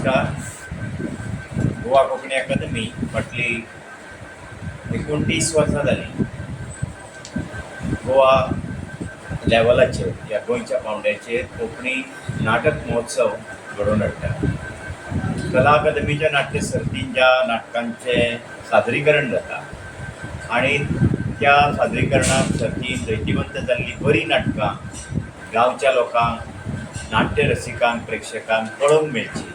नमस्कार. गोवा कोंकणी अकादमी फाटली 29 वर्सां जाली गोवा लेवलाचेर या गोंयच्या पावंड्याचेर कोंकणी नाटक महोत्सव घडोवन हाडटा. कला अकादमीच्या नाट्य सर्तीन ज्या नाटकांचे सादरीकरण जाता आणि त्या सादरीकरणाक सर्तीन जैतिवंत जाल्ली बरी नाटकां गांवच्या लोकांक, नाट्य रसिकांक, प्रेक्षकांक कळोवंक मेळची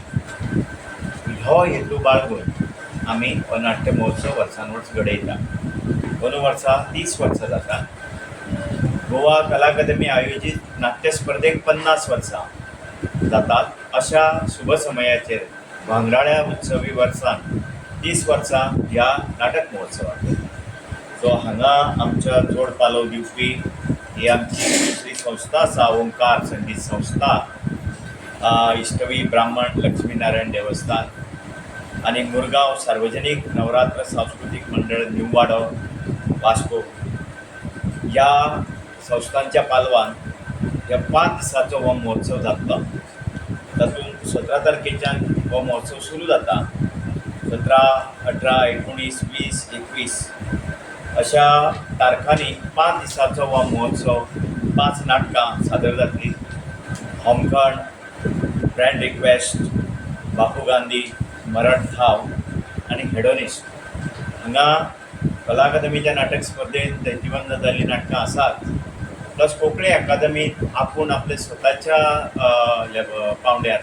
हो हेतू बाळगून आमी हो नाट्य महोत्सव वर्सान वर्स घडयता. अंदू वर्सा 30 वर्सां जाता. गोवा कला अकादमी आयोजीत नाट्य स्पर्धेक 50 वर्सां जातात. अशा शुभ समयाचेर भांगराळ्या उत्सवी वर्सान 30 वर्सां ह्या नाटक महोत्सवाक. सो हांगा आमच्या जोड पालव दिवपी ही आमची दुसरी संस्था आसा, ओंकार संगीत संस्था, इश्टवी ब्राह्मण लक्ष्मीनारायण देवस्थान आणि मुरगांव सार्वजनीक नवरात्र सांस्कृतिक मंडळ न्यू वाडो वास्को ह्या संस्थांच्या पालवान ह्या 5 दिसांचो हो महोत्सव जातलो. तातूंत 17 तारखेच्यान हो महोत्सव सुरू जाता. 17, 18, 19, 20, 21 अशा तारखांनी 5 दिसांचो हो महोत्सव 5 नाटकां सादर जातलीं. होमखंड, फ्रेंड रिक्वेस्ट, बापू गांधी, मरण थाव आणि हेडोनिस्ट. हांगा कला अकादमीच्या नाटक स्पर्धेंत जैतिवंत जाल्लीं नाटकां आसात. प्लस कोंकणी अकादमीत आपूण आपल्या स्वताच्या पावंड्यार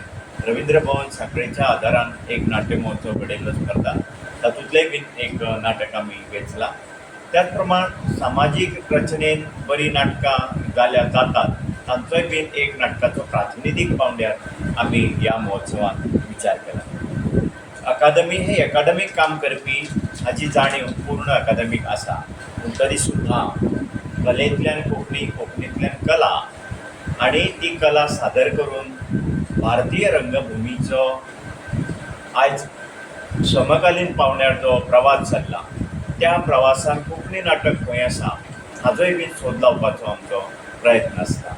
रवींद्र भवन सांखळेच्या आदारान एक नाट्य महोत्सव घडयल्लो करता. तातूंतलें बीन एक नाटक आमी वेंचलां. त्याच प्रमाण सामाजीक रचनेन बरी नाटकां जातात तांचोय बीन एक नाटकाचो प्रातिनिधीक पावंड्यार आमी ह्या महोत्सवान विचार केला. अकादमी हे एकाडमीक काम करपी हाची जाणीव पूर्ण अकादमीक आसा. पूण तरी सुद्दां कलेंतल्यान कोंकणी, कोंकणींतल्यान कला आनी ती कला सादर करून भारतीय रंगभुमीचो आयज समकालीन पावंड्यार जो प्रवास जाल्ला त्या प्रवासान कोंकणी नाटक खंय आसा हाजोय बीन सोद लावपाचो आमचो प्रयत्न आसता.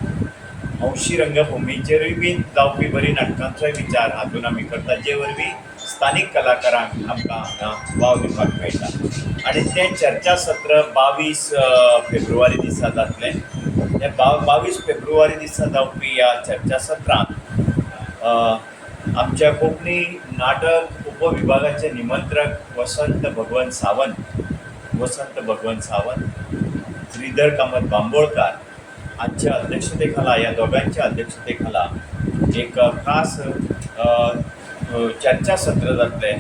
हौशी रंगभुमीचेरूय बीन जावपी बरी नाटकांचोय विचार हातून आमी करता, जे वरवीं स्थानीक कलाकारांक आमकां हांगा वाव दिवपाक मेळटा. आनी तें चर्चा सत्र 22 फेब्रुवारी दिसा जातलें. हे 22 फेब्रुवारी दिसा जावपी ह्या चर्चा सत्रांत आमच्या कोंकणी नाटक उपविभागाचे निमंत्रक वसंत भगवंत सावंत, श्रीधर कामत बांबोळकार हांच्या अध्यक्षतेखाला, ह्या दोगांच्या अध्यक्षतेखाला एक खास चर्चा सत्र जातलें.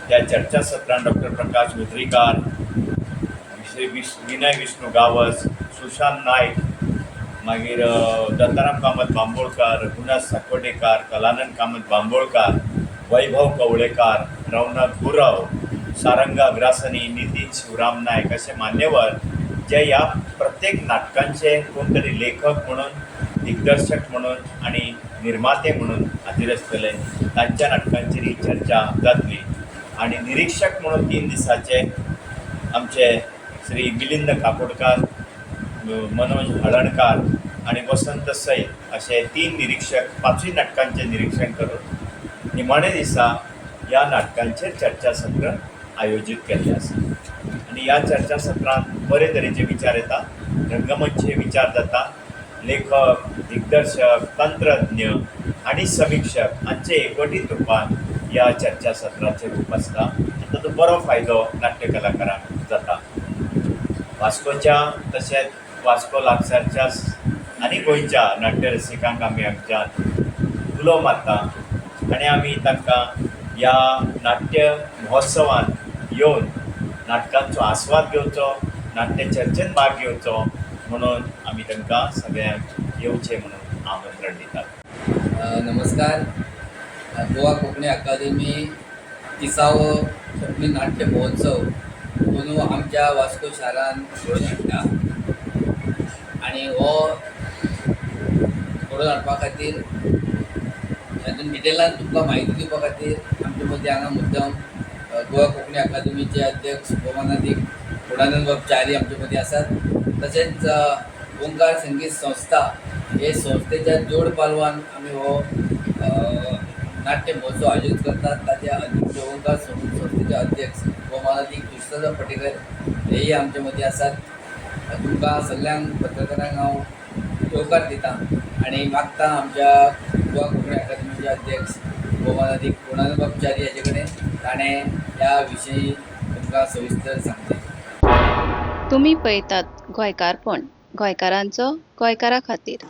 त्या चर्चा सत्रांत डॉक्टर प्रकाश मुद्रीकार, श्री विनय विष्णू गावस, सुशांत नायक, मागीर दत्ताराम कामत बांबोळकार, रघुनाथ साकोडेकार, कलानंद कामत बांबोळकार, वैभव कवळेकार, रौनक गुरव, सारंगा अग्रासनी, नितीन शिवराम नायक असे मान्यवर जे ह्या प्रत्येक नाटकांचे कोण तरी लेखक म्हणून, दिग्दर्शक म्हणून आणि निर्माते म्हणून हाजीर आसतले. तांच्या नाटकांचेर ही चर्चा जातली. आणि निरीक्षक म्हणून 3 दिसाचे आमचे श्री मिलिंद काकोडकार, मनोज हळणकार आणि वसंत सै असे 3 निरीक्षक 5 नाटकांचे निरीक्षण करून निमाणे दिसा ह्या नाटकांचेर चर्चासत्र आयोजीत केल्लें आसा. आनी ह्या चर्चासत्रांत बरे तरेचे विचार येता, रंगमंचचे विचार जाता. लेखक, दिग्दर्शक, तंत्रज्ञ आणि समीक्षक हांचे एकवटीत रुपान ह्या चर्चासत्राचें रूप आसता. ताचो बरो फायदो नाट्य कलाकारांक जाता. वास्कोच्या तशेंच वास्को लागसारच्या आनी गोंयच्या नाट्य रसिकांक आमी आमच्यान उलो मारता आनी आमी तांकां ह्या नाट्य महोत्सवान येवन नाटकांचो आस्वाद घेवचो, नाट्य चर्चेंत भाग घेवचो म्हणून आमी तांकां सगळ्यांक येवचें म्हणून आमंत्रण दितात. नमस्कार. गोवा कोंकणी अकादमी 30वो कोंकणी नाट्य महोत्सव अंदू आमच्या वास्को शारान घडोवन हाडटा. आनी हो घडोवन हाडपा खातीर हातूंत डिटेलान तुमकां म्हायती दिवपा खातीर आमचे मदीं हांगा मुद्दम गोवा कोंकणी अकादमीचे अध्यक्ष भौमानादीक गुणानंद बाब च्यारी आमचे मदीं आसात. तशेंच ओंकार संगीत संस्था हे संस्थेच्या जोड पालवान आमी हो नाट्य महोत्सव आयोजित करतात ताचे ओंकार संस्थेचे अध्यक्ष गोमानाजी कृष्णदास पटेकर हेही आमच्या मध्ये असतात. तुमकां सगळ्यांक पत्रकारांक हांव येवकार दिता आनी मागता आमच्या गोवा कोंकणी अकादमीचे अध्यक्ष गोमानाजी पूर्णानंदबाब च्यारी हाचे कडेन ताणें ह्या विशयी तुमकां सविस्तर सांगतले. तुम्ही पळयतात गोंयकारपण, गोंयकारांचो गोंयकारा खातीर.